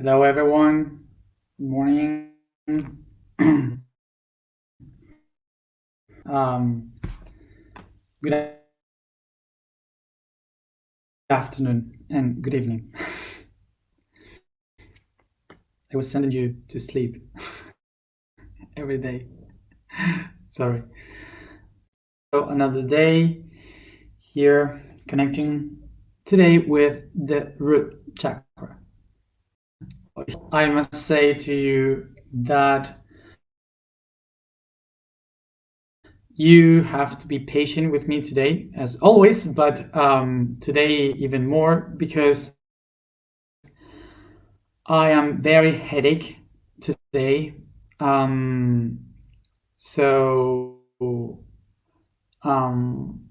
Hello, everyone. Good morning. um, Good afternoon and good evening. I was sending you to sleep every day. Sorry. So another day here connecting today with the root chakra. I must say to you that you have to be patient with me today, as always, but today even more because I am very headache today. Um, so um,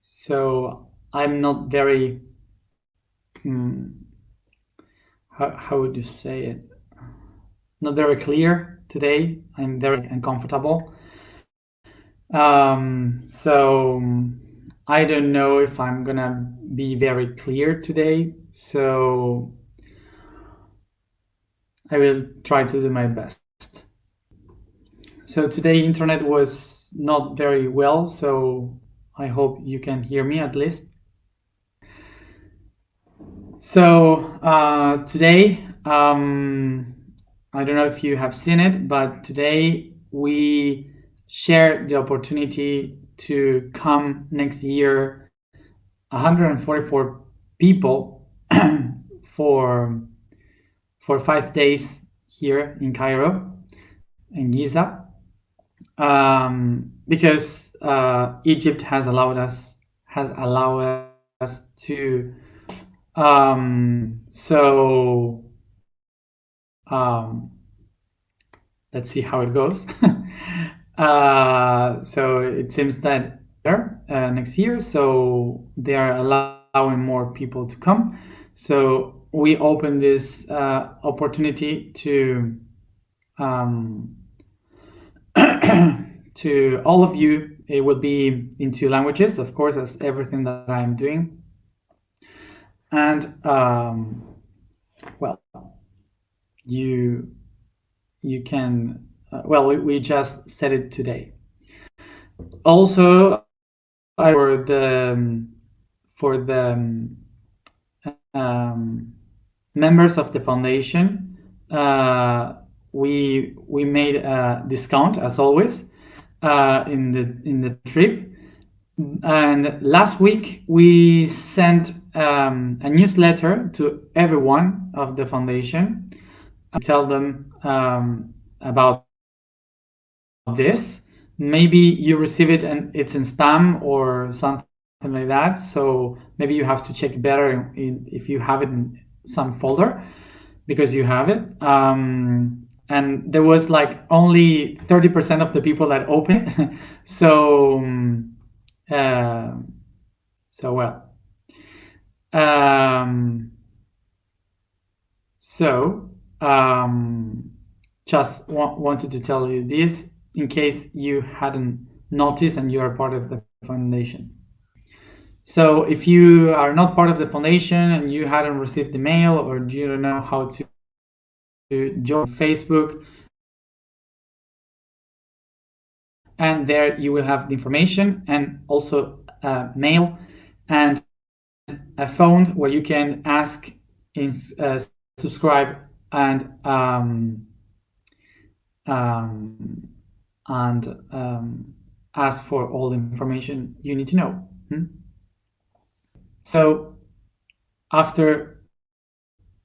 so I'm not very how would you say it? Not very clear today. I'm very uncomfortable. So I don't know if I'm gonna be very clear today. So I will try to do my best. So today internet was not very well, so I hope you can hear me at least. So today, I don't know if you have seen it, but today we share the opportunity to come next year 144 people for 5 days here in Cairo, in Giza, because Egypt has allowed us to. So let's see how it goes. So it seems that next year, so they are allowing more people to come. So we open this opportunity to to all of you. It will be in 2 languages, of course, as everything that I'm doing. And well, you can well, we just said it today. Also, for the members of the foundation, we made a discount as always in the trip. And last week we sent a newsletter to everyone of the foundation to tell them about this. Maybe you receive it and it's in spam or something like that. So maybe you have to check better if you have it in some folder, because you have it. And there was like only 30% of the people that opened it. So well. So just wanted to tell you this in case you hadn't noticed and you are part of the foundation. So if you are not part of the foundation and you hadn't received the mail, or you don't know how to join Facebook, and there you will have the information and also mail and a phone where you can ask, subscribe, and ask for all the information you need to know. So after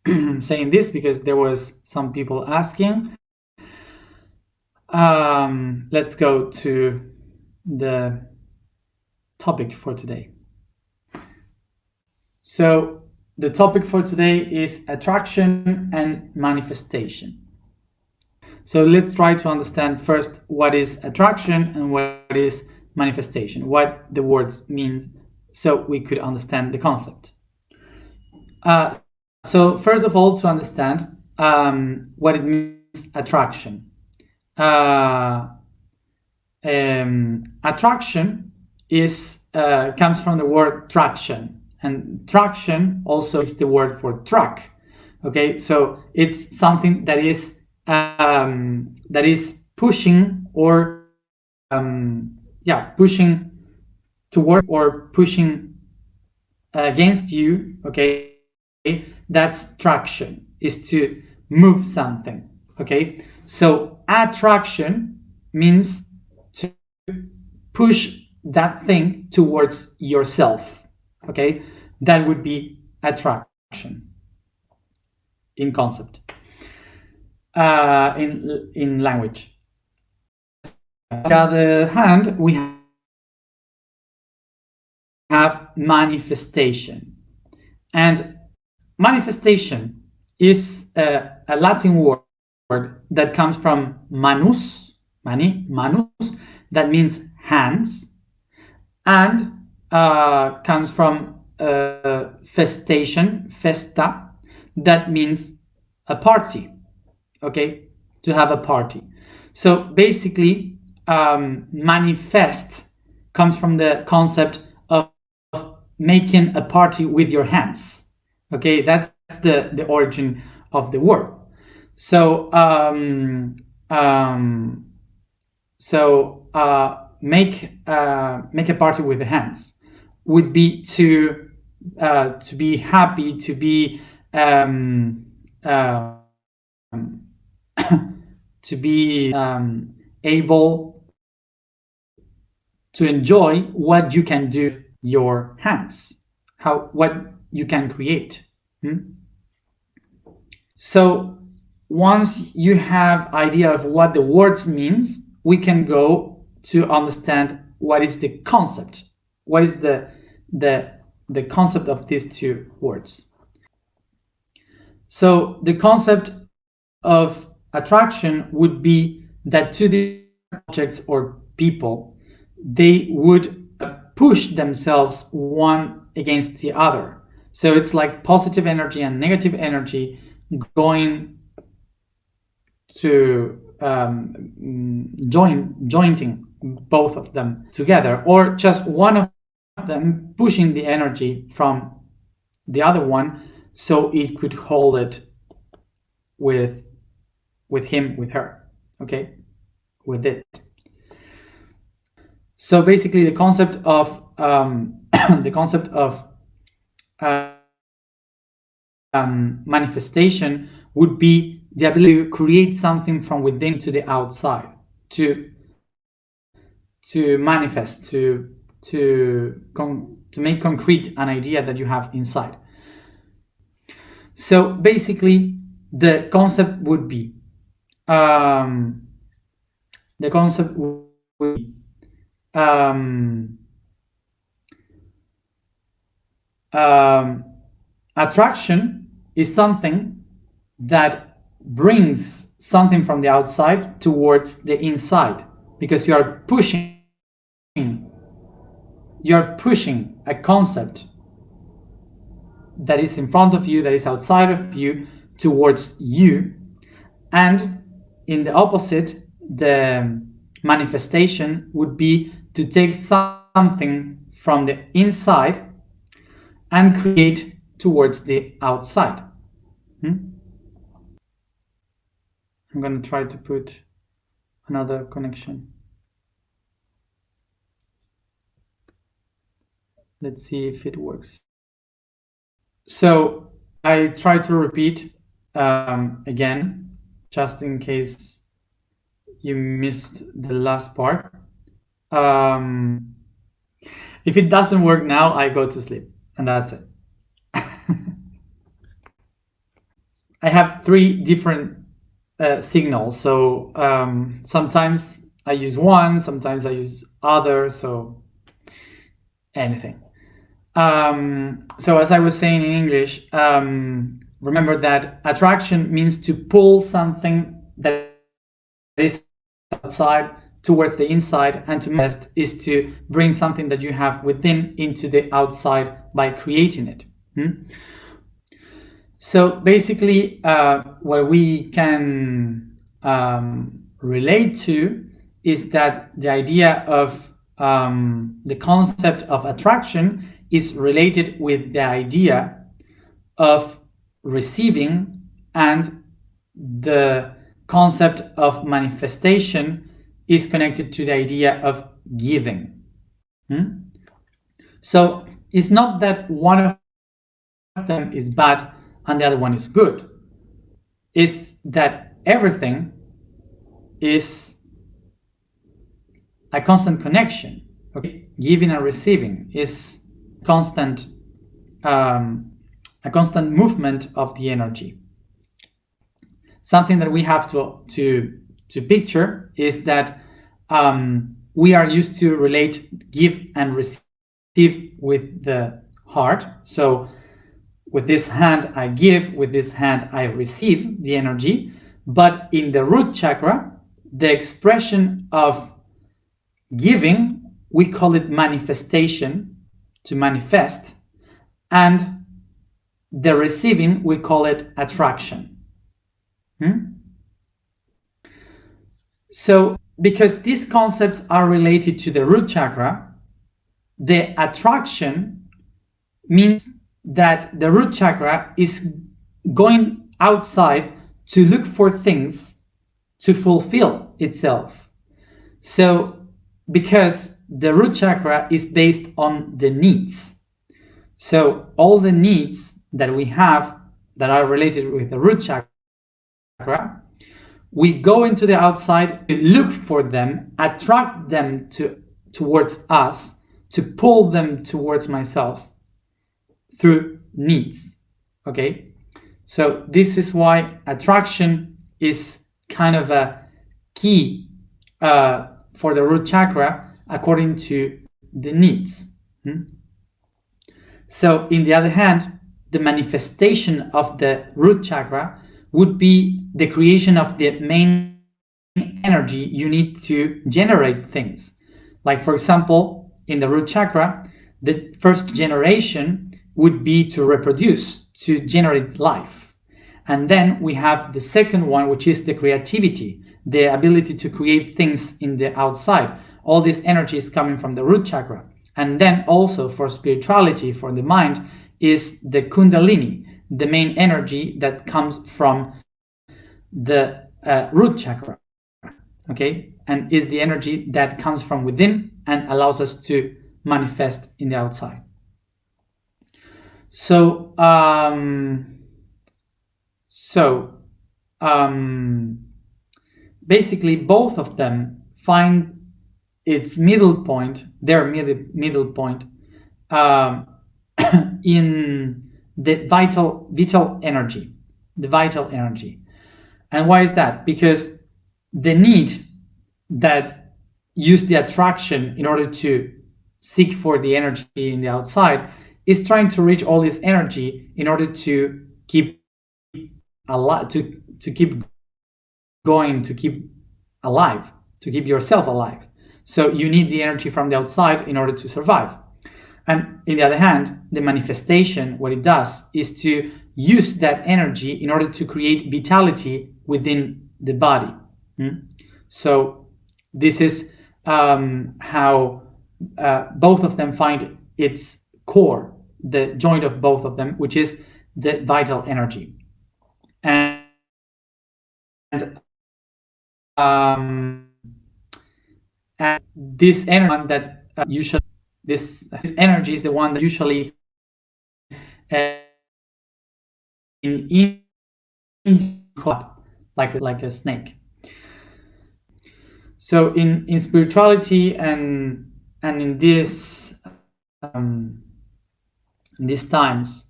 saying this, because there was some people asking, let's go to the topic for today. So the topic for today is attraction and manifestation. So let's try to understand first what is attraction and what is manifestation, what the words mean, so we could understand the concept. So first of all, to understand what it means, attraction. Attraction is comes from the word traction, and traction also is the word for track. Okay, so it's something that is pushing or pushing toward or pushing against you. Okay, that's traction, is to move something. Okay, so attraction means to push that thing towards yourself. Okay, that would be attraction in concept, in language. On the other hand, we have manifestation, and manifestation is a Latin word that comes from manus, that means hands, and comes from festation, festa, that means a party. Okay, to have a party. So basically, manifest comes from the concept of making a party with your hands. Okay, that's the origin of the word. So make a party with the hands would be to be happy, to be to be able to enjoy what you can do with your hands, what you can create. So once you have idea of what the words means, we can go to understand what is the concept, what is the concept of these two words. So the concept of attraction would be that two different objects or people, they would push themselves one against the other. So it's like positive energy and negative energy going to jointing both of them together, or just one of them pushing the energy from the other one so it could hold it with him, with her. Okay, with it. So basically the concept of manifestation would be the ability to create something from within to the outside, to manifest, to make concrete an idea that you have inside. So basically the concept would be attraction is something that brings something from the outside towards the inside, because you are pushing a concept that is in front of you, that is outside of you, towards you. And in the opposite, the manifestation would be to take something from the inside and create towards the outside. I'm going to try to put another connection. Let's see if it works. So I try to repeat again, just in case you missed the last part. If it doesn't work now, I go to sleep, and that's it. I have 3 different signals, so sometimes I use one, sometimes I use other, so anything. So as I was saying in English, remember that attraction means to pull something that is outside towards the inside, and to manifest is to bring something that you have within into the outside by creating it. So basically, what we can relate to is that the idea of the concept of attraction is related with the idea of receiving and the concept of manifestation is connected to the idea of giving. So it's not that one of them is bad and the other one is good. It's that everything is a constant connection. Okay, giving and receiving is constant, a constant movement of the energy. Something that we have to picture is that we are used to relate give and receive with the heart. So with this hand I give, with this hand I receive the energy. But in the root chakra, the expression of giving, we call it manifestation, to manifest, and the receiving, we call it attraction. So because these concepts are related to the root chakra, the attraction means that the root chakra is going outside to look for things to fulfill itself. So because the root chakra is based on the needs, so all the needs that we have that are related with the root chakra, we go into the outside to look for them, attract them towards us, to pull them towards myself through needs. Okay, so this is why attraction is kind of a key for the root chakra according to the needs. So in the other hand, the manifestation of the root chakra would be the creation of the main energy you need to generate things. Like, for example, in the root chakra, the first generation would be to reproduce, to generate life. And then we have the second one, which is the creativity, the ability to create things in the outside. All this energy is coming from the root chakra. And then also for spirituality, for the mind, is the kundalini, the main energy that comes from the root chakra, okay, and is the energy that comes from within and allows us to manifest in the outside. So basically both of them find its middle point, their middle point, in the vital energy, And why is that? Because the need that use the attraction in order to seek for the energy in the outside is trying to reach all this energy in order to keep alive, to keep going, to keep alive, to keep yourself alive. So you need the energy from the outside in order to survive. And on the other hand, the manifestation, what it does is to use that energy in order to create vitality within the body. So this is how both of them find its core, the joint of both of them, which is the vital energy. And this energy that usually this energy is the one that usually in like a snake. So in spirituality and in this in these times,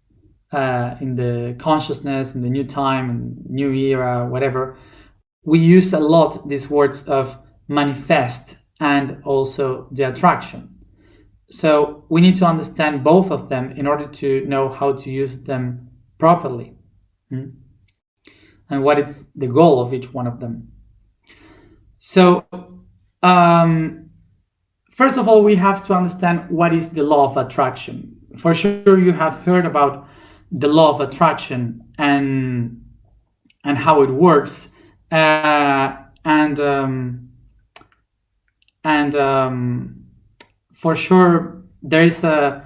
in the consciousness, in the new time and new era, whatever, we use a lot these words of manifest and also the attraction. So we need to understand both of them in order to know how to use them properly, and what is the goal of each one of them. So first of all, we have to understand what is the law of attraction. For sure, you have heard about the law of attraction and how it works, for sure there is a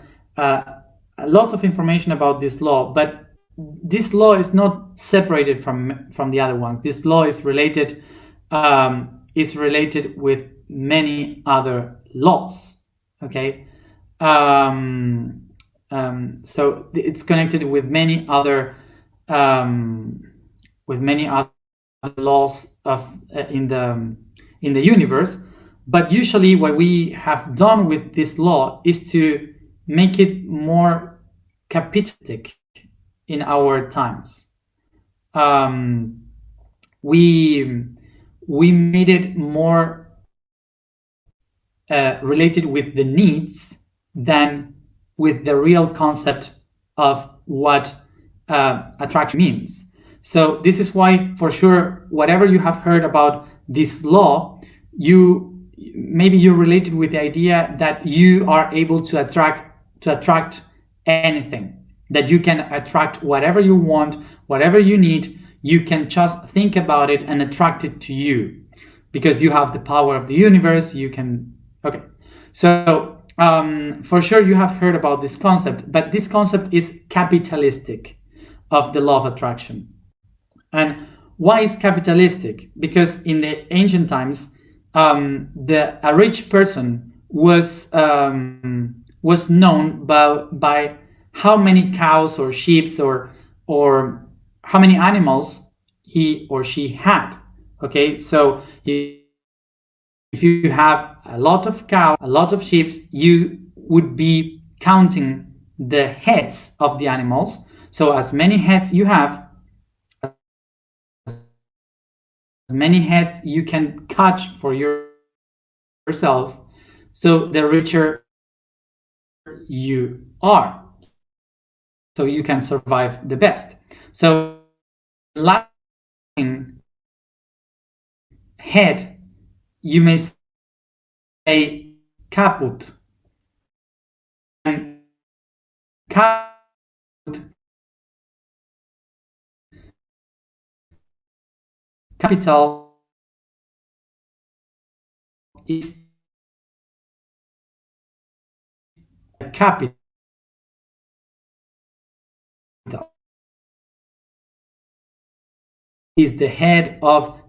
lot of information about this law, but this law is not separated from the other ones. This law is related with many other laws. Okay, um, so it's connected um, with many other laws of in the universe. But usually, what we have done with this law is to make it more capitalistic in our times. Um, we we made it more related with the needs than with the real concept of what attraction means. So this is why, for sure, whatever you have heard about this law, you're related with the idea that you are able to attract anything, that you can attract whatever you want, whatever you need. You can just think about it and attract it to you because you have the power of the universe. You can. Okay, so for sure you have heard about this concept, but this concept is capitalistic of the law of attraction. And why is capitalistic? Because in the ancient times, a rich person was known by how many cows or sheep or how many animals he or she had. Okay, so if you have a lot of cows, a lot of sheep, you would be counting the heads of the animals. So as many heads you have, as many heads you can catch for yourself, so the richer you are. So you can survive the best. So last head, you may say caput. And caput, capital is capital is the head of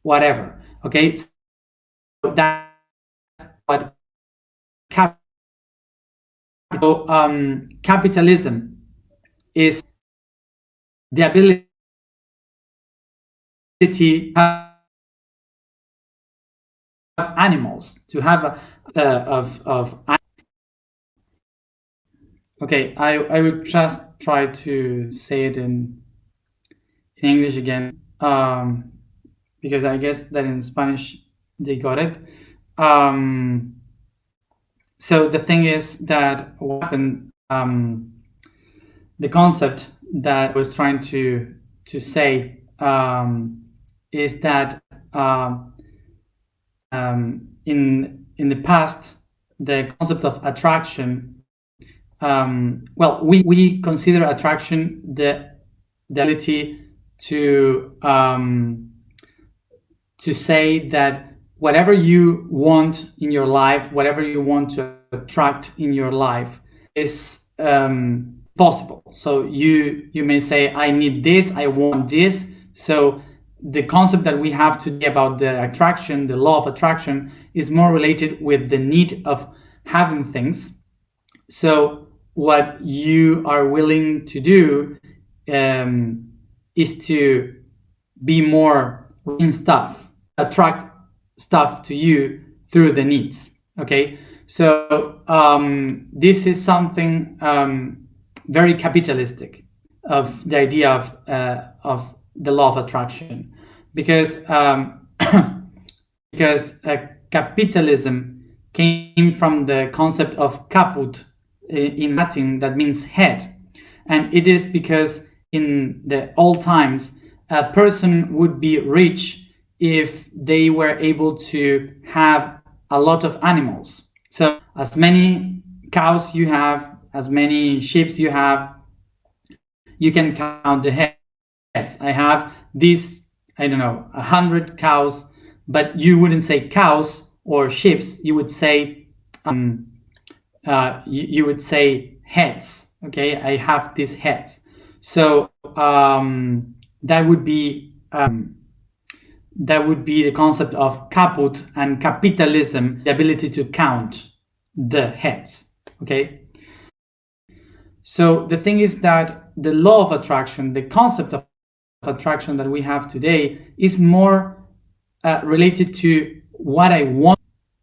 whatever. Okay, so that's what capital. Capitalism is the ability to have animals, to have of. Okay, I will just try to say it in English again, because I guess that in Spanish they got it. So the thing is that what happened, the concept that I was trying to say is that in the past, the concept of attraction, well, we consider attraction the ability to say that whatever you want in your life, whatever you want to attract in your life, is possible. So you may say, I need this, I want this. So the concept that we have today about the attraction, the law of attraction, is more related with the need of having things. So what you are willing to do is to be more in stuff, attract stuff to you through the needs. Okay, so this is something very capitalistic of the idea of the law of attraction, because capitalism came from the concept of caput in Latin, that means head, and it is because in the old times a person would be rich if they were able to have a lot of animals. So as many cows you have, as many sheep you have, you can count the heads. I have these, I don't know, 100 cows, but you wouldn't say cows or sheep. You would say you would say heads. Okay, I have these heads. So that would be the concept of caput and capitalism, the ability to count the heads. Okay. So the thing is that the law of attraction, the concept of attraction that we have today, is more related to what I want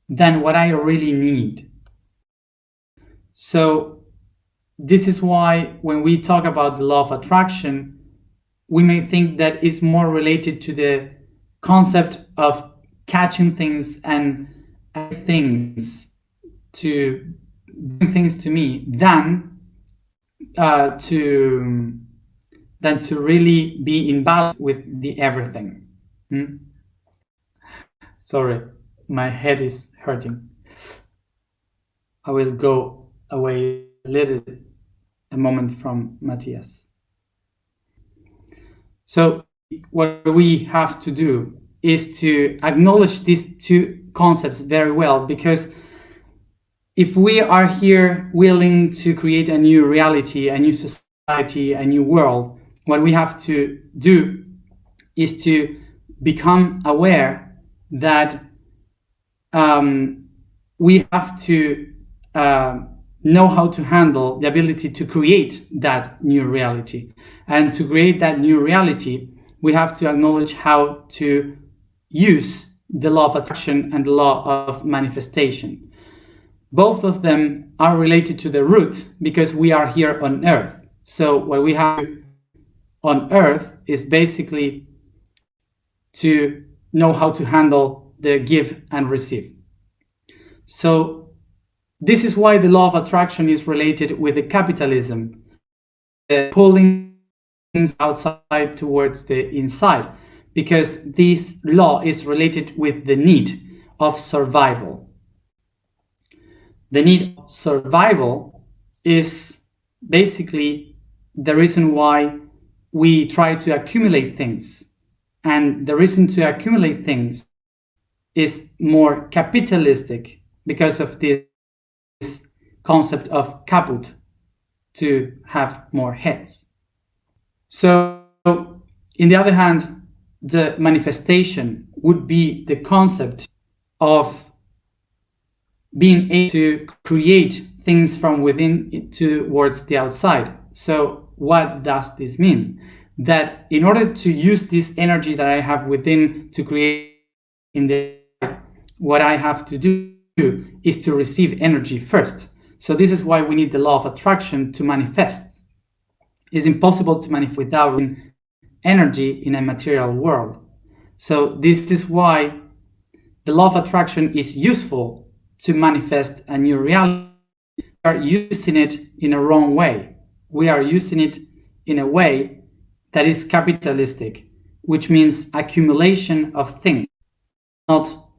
than what I really need. So this is why when we talk about the law of attraction, we may think that it's more related to the concept of catching things and things to bring things to me uh, to than to really be in balance with the everything. Sorry, my head is hurting. I will go away a moment from Matthias. So what we have to do is to acknowledge these two concepts very well, because if we are here willing to create a new reality, a new society, a new world, what we have to do is to become aware that we have to know how to handle the ability to create that new reality. And to create that new reality, we have to acknowledge how to use the law of attraction and the law of manifestation. Both of them are related to the root because we are here on earth. So what we have on earth is basically to know how to handle the give and receive. So this is why the law of attraction is related with the capitalism, pulling things outside towards the inside, because this law is related with the need of survival. The need of survival is basically the reason why we try to accumulate things. And the reason to accumulate things is more capitalistic because of this concept of caput, to have more heads. So, in the other hand, the manifestation would be the concept of being able to create things from within towards the outside. So what does this mean? That in order to use this energy that I have within to create in the outside, what I have to do is to receive energy first. So this is why we need the law of attraction to manifest. It's impossible to manifest without energy in a material world. So this is why the law of attraction is useful to manifest a new reality. We are using it in a wrong way. We are using it in a way that is capitalistic, which means accumulation of things, not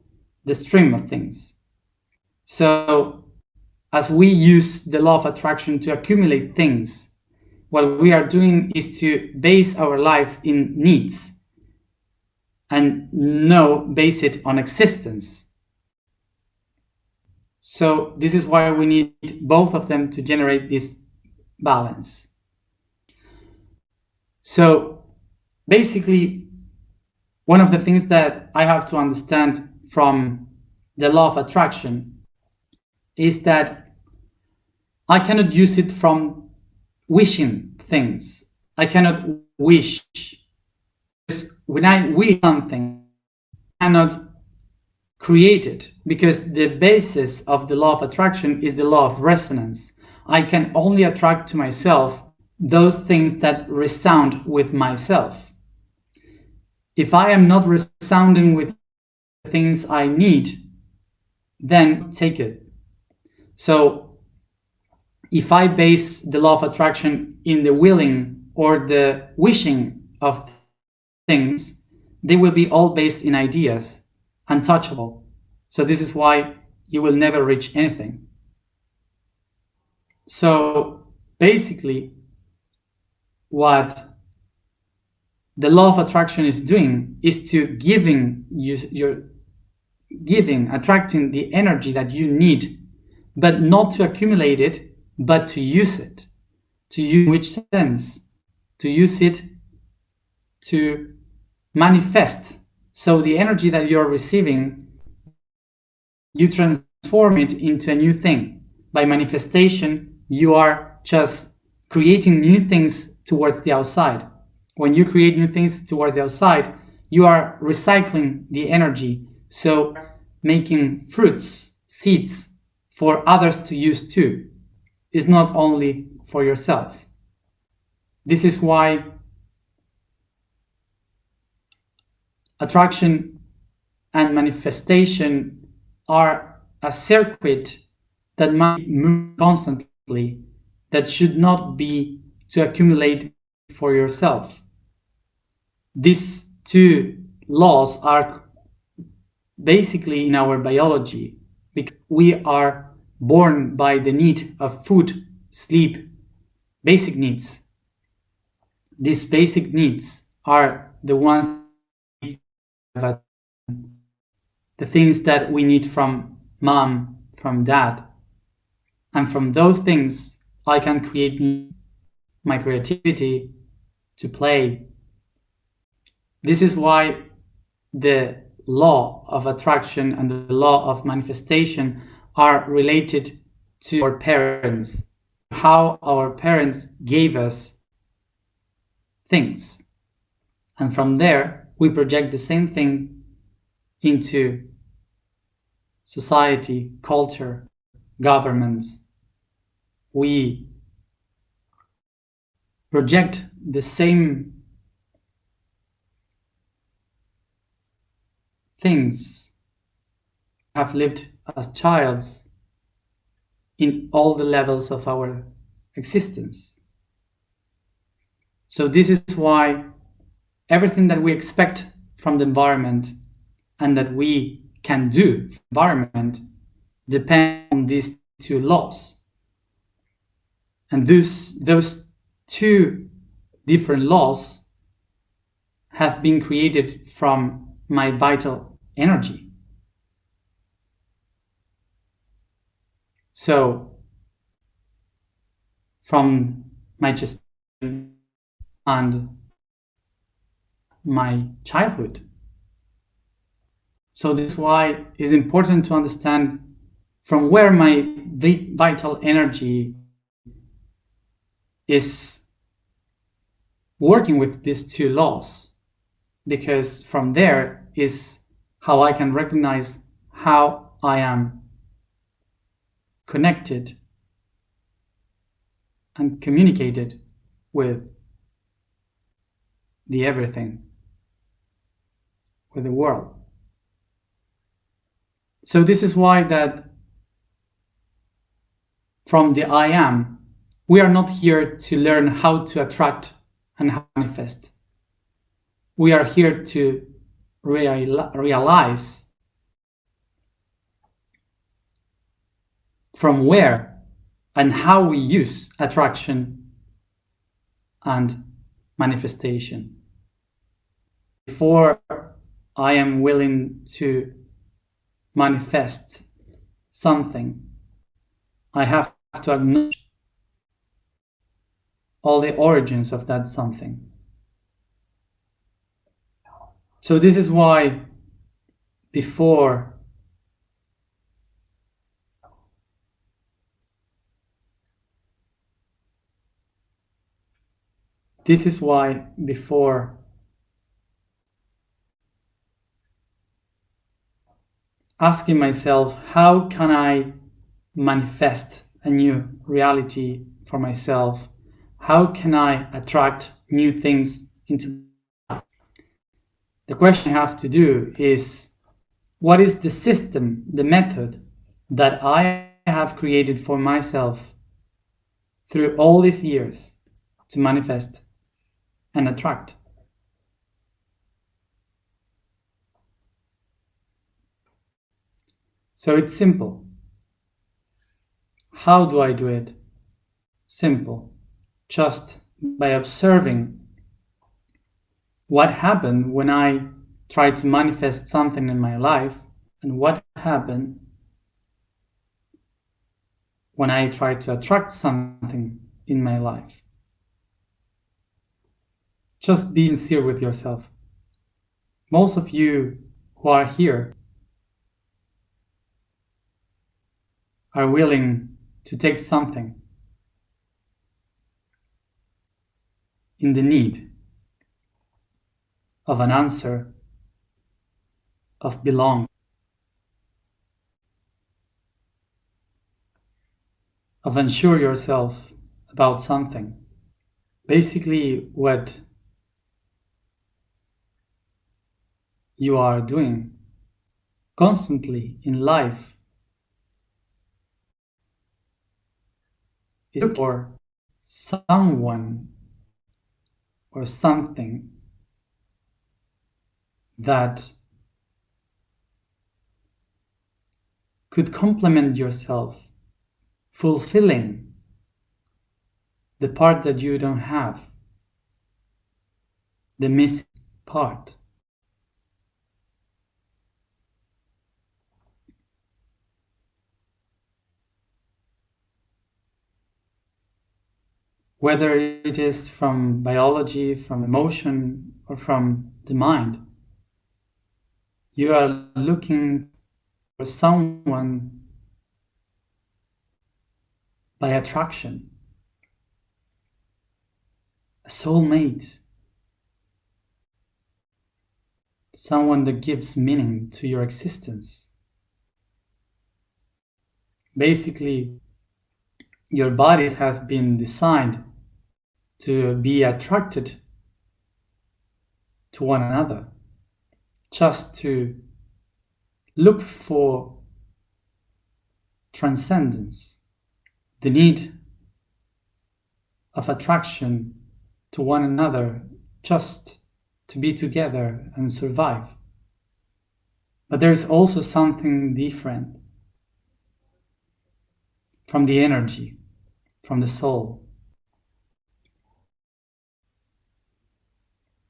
the stream of things. So as we use the law of attraction to accumulate things, what we are doing is to base our life in needs and base it on existence. So this is why we need both of them to generate this balance. So basically, one of the things that I have to understand from the law of attraction is that I cannot use it from wishing things. I cannot wish. Because when I wish something, I cannot create it, because the basis of the law of attraction is the law of resonance. I can only attract to myself those things that resound with myself. If I am not resounding with the things I need, then take it. So if I base the law of attraction in the willing or the wishing of things, they will be all based in ideas, untouchable. So this is why you will never reach anything. So basically, what the law of attraction is doing is to attracting the energy that you need, but not to accumulate it, but to use it. to use, in which sense? To use it to manifest. So the energy that you're receiving, you transform it into a new thing. By manifestation, you are just creating new things towards the outside. When you create new things towards the outside, you are recycling the energy. So making fruits, seeds for others to use too. Is not only for yourself. This is why attraction and manifestation are a circuit that might move constantly, that should not be to accumulate for yourself. These two laws are basically in our biology, because we are born by the need of food, sleep, basic needs. These basic needs are the ones, the things that we need from mom, from dad. And from those things, I can create my creativity to play. This is why the law of attraction and the law of manifestation are related to our parents, how our parents gave us things. And from there, we project the same thing into society, culture, governments. We project the same things have lived as child in all the levels of our existence. So this is why everything that we expect from the environment and that we can do for the environment depend on these two laws. And those two different laws have been created from my vital energy. So from my chest and my childhood. So this is why it's important to understand from where my vital energy is working with these two laws, because from there is how I can recognize how I am connected and communicated with the everything, with the world. So this is why that from the I am, we are not here to learn how to attract and how to manifest. We are here to realize from where and how we use attraction and manifestation. Before I am willing to manifest something, I have to acknowledge all the origins of that something. So this is why before asking myself, how can I manifest a new reality for myself? How can I attract new things into my life? The question I have to do is, what is the system, the method that I have created for myself through all these years to manifest and attract? So it's simple. How do I do it? Simple. Just by observing what happened when I tried to manifest something in my life and what happened when I tried to attract something in my life. Just be sincere with yourself. Most of you who are here are willing to take something in the need of an answer, of belong, of ensure yourself about something. Basically, what you are doing constantly in life is look for someone or something that could complement yourself, fulfilling the part that you don't have, the missing part. Whether it is from biology, from emotion, or from the mind, you are looking for someone by attraction, a soulmate, someone that gives meaning to your existence. Basically, your bodies have been designed to be attracted to one another, just to look for transcendence, the need of attraction to one another, just to be together and survive. But there's also something different from the energy, from the soul.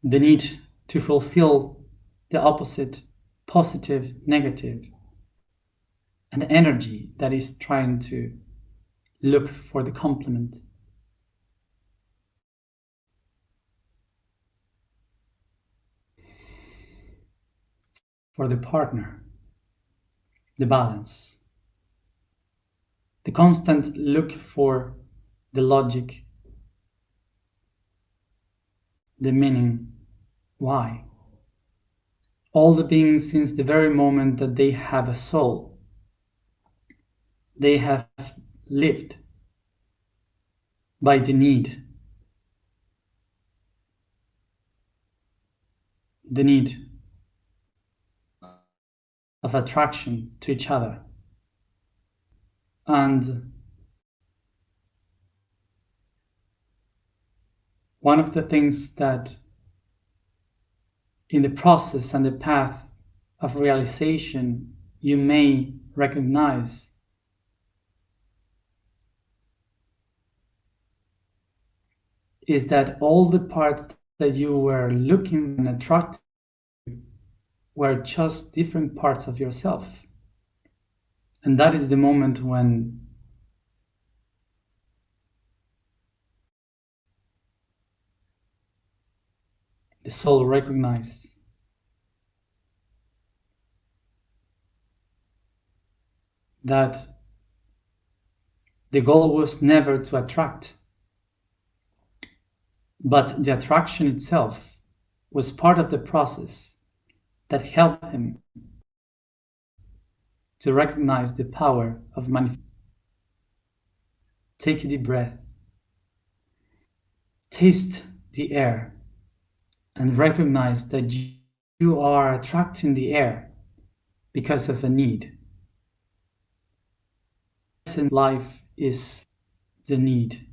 The need to fulfill the opposite, positive, negative, an energy that is trying to look for the complement. For the partner, the balance, the constant look for the logic, the meaning, why. All the beings, since the very moment that they have a soul, they have lived by the need of attraction to each other. And one of the things that in the process and the path of realization you may recognize is that all the parts that you were looking and attracted to were just different parts of yourself. And that is the moment when the soul recognizes that the goal was never to attract, but the attraction itself was part of the process that helped him to recognize the power of manifestation. Take a deep breath, taste the air, and recognize that you are attracting the air because of a need. Life is the need.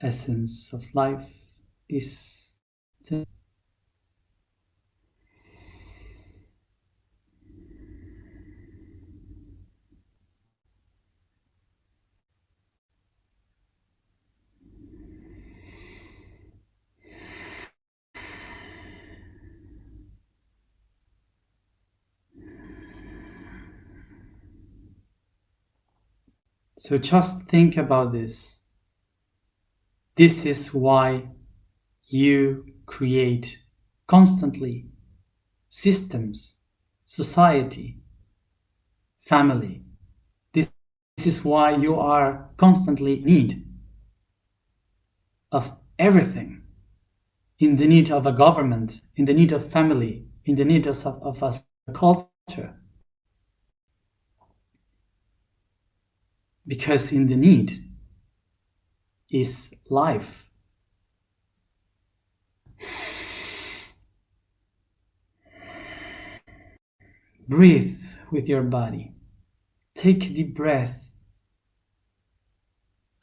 Essence of life is the... So just think about this. This is why you create constantly systems, society, family. This is why you are constantly in need of everything, in the need of a government, in the need of family, in the need of a culture. Because in the need is life. Breathe with your body. Take a deep breath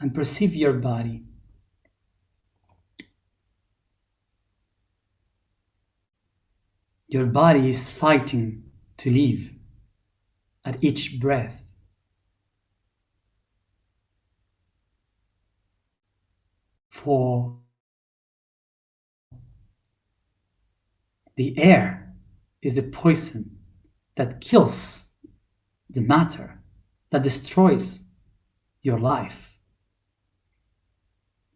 and perceive your body. Your body is fighting to live at each breath. For the air is the poison that kills the matter, that destroys your life.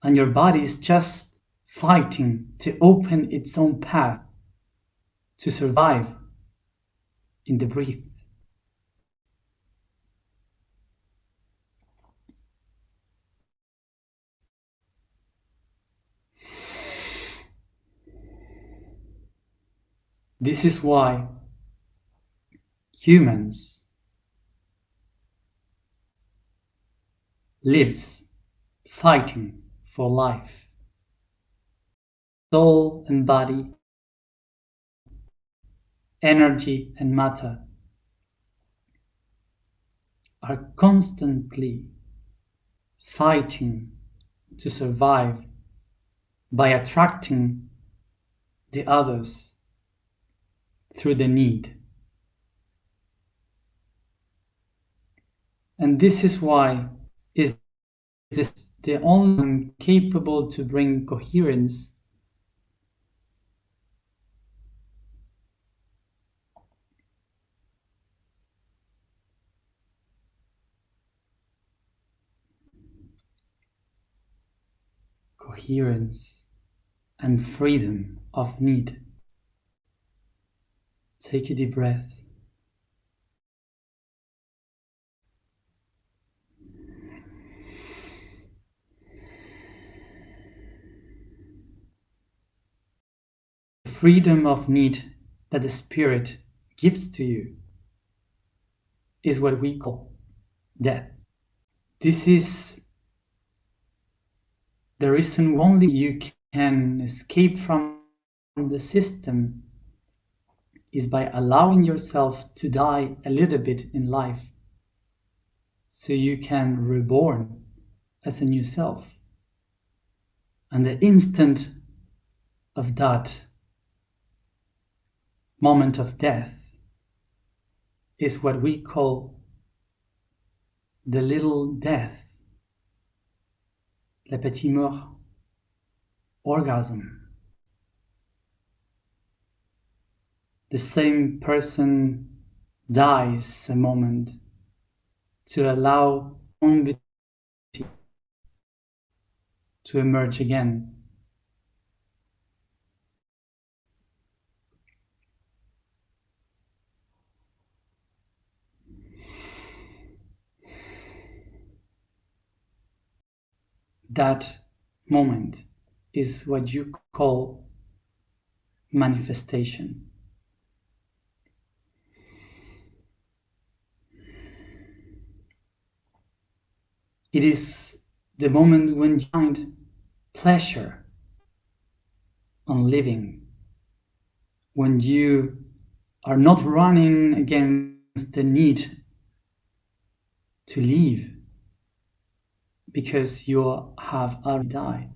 And your body is just fighting to open its own path to survive in the breath. This is why humans lives fighting for life. Soul and body, energy and matter are constantly fighting to survive by attracting the others through the need. And this is why is this the only one capable to bring coherence coherence and freedom of need. Take a deep breath. The freedom of need that the Spirit gives to you is what we call death. This is the reason only you can escape from the system is by allowing yourself to die a little bit in life so you can reborn as a new self. And the instant of that moment of death is what we call the little death, la petite mort, orgasm. The same person dies a moment to allow only to emerge again. That moment is what you call manifestation. It is the moment when you find pleasure on living, when you are not running against the need to live because you have already died.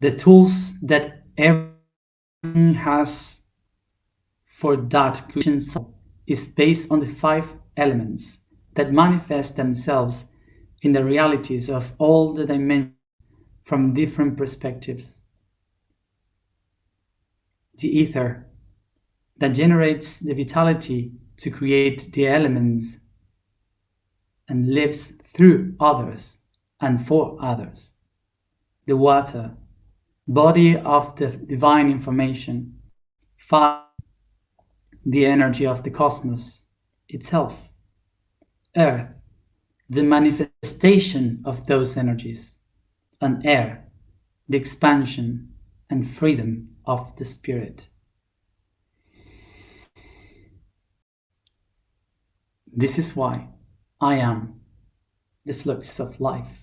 the tools that everything has for that creation cycle is based on the five elements that manifest themselves in the realities of all the dimensions from different perspectives. The ether that generates the vitality to create the elements and lives through others and for others. The water, body of the divine information, fire, the energy of the cosmos itself, earth, the manifestation of those energies, and air, the expansion and freedom of the spirit. This is why I am the flux of life.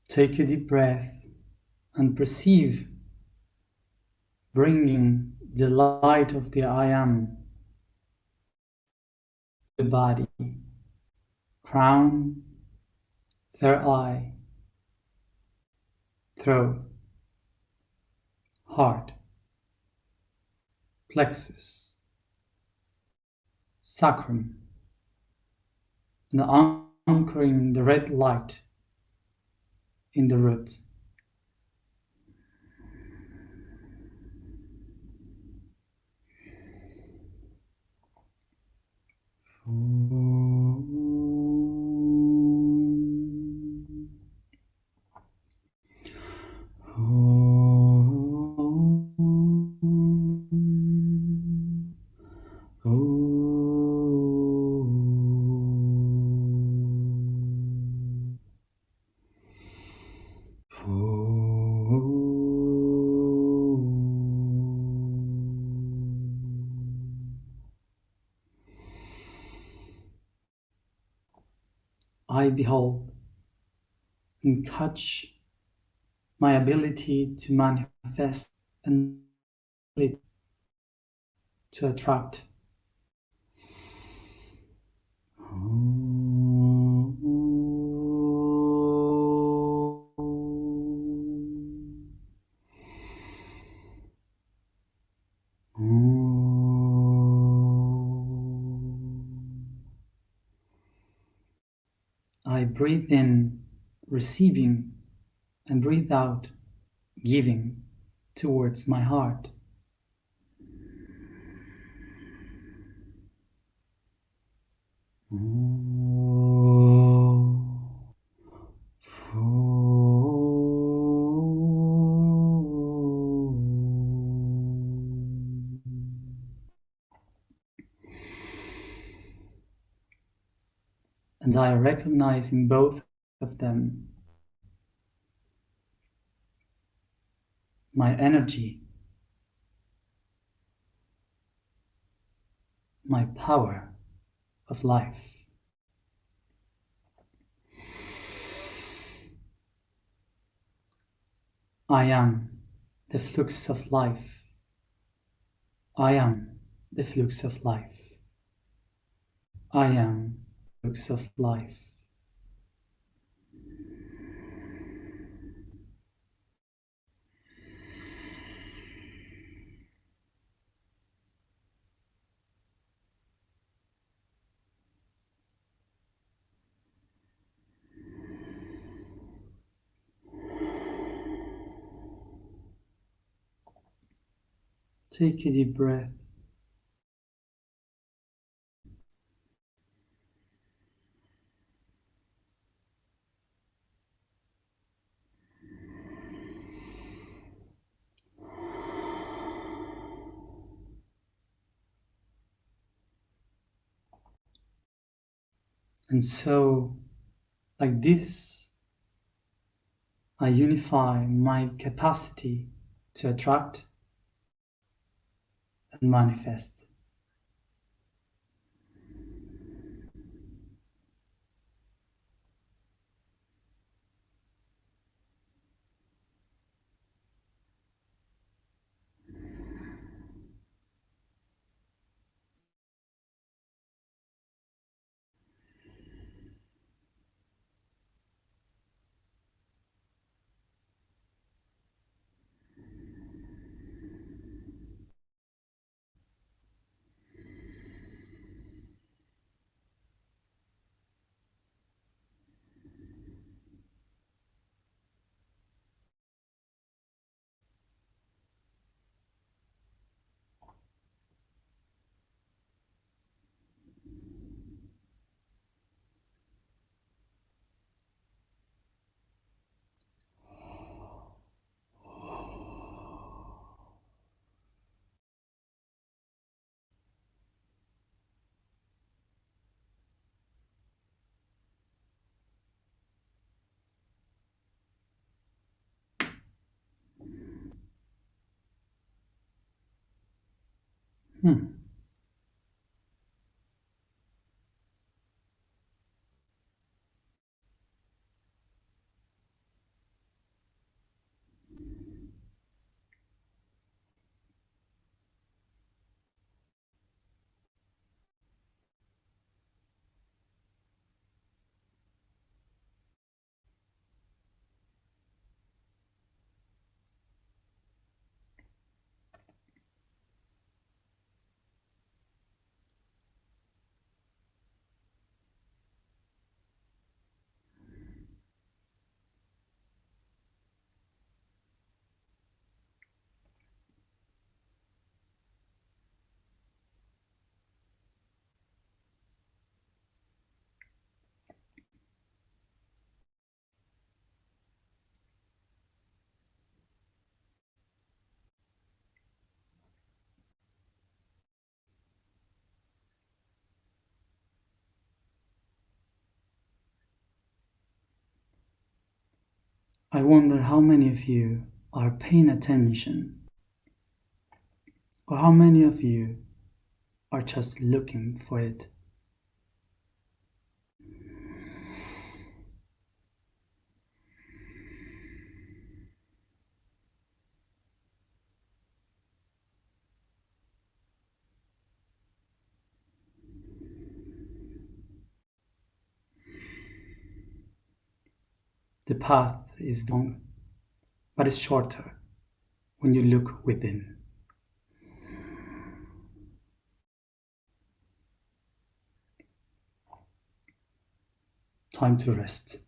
Take a deep breath and perceive bringing the light of the I am to the body, crown, third eye, throat, heart, plexus, sacrum, and anchoring the red light in the root. I behold and catch my ability to manifest and to attract. I breathe in, receiving, and breathe out, giving towards my heart. And I recognize in both of them my energy, my power of life. I am the flux of life. I am the flux of life. I am looks of life. Take a deep breath and so, like this, I unify my capacity to attract and manifest. Hmm. I wonder how many of you are paying attention, or how many of you are just looking for it. The path is long, but it's shorter when you look within. Time to rest.